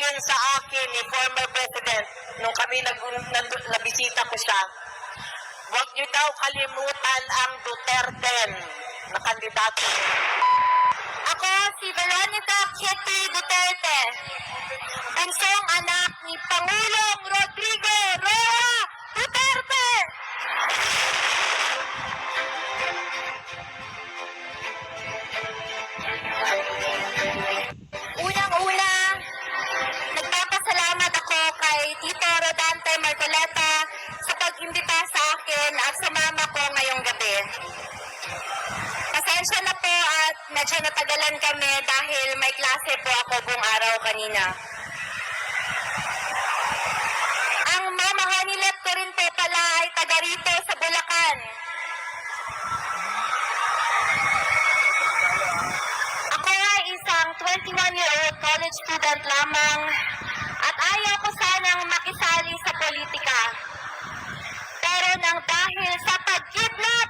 sabihin sa akin ni former President nung kami nabisita ko siya, huwag niyo daw kalimutan ang Duterte na kandidato. Ako si Veronica Kitty Duterte, bunsong anak ni Pangulong Rodrigo Roa Duterte. Unang-una, nagpapasalamat ako kay Tito Rodante Marcoleta sa pag-imbita sa akin at sa mama ko ngayong gabi. Pasensya na po at medyo natagalan kami dahil may klase po ako buong araw kanina. Ang mamahanilip ko rin po pala ay taga rito sa Bulacan. Ako ay isang 21-year-old college student lamang at ayaw ko sanang makisali sa politika. Pero nang dahil sa pagkidnap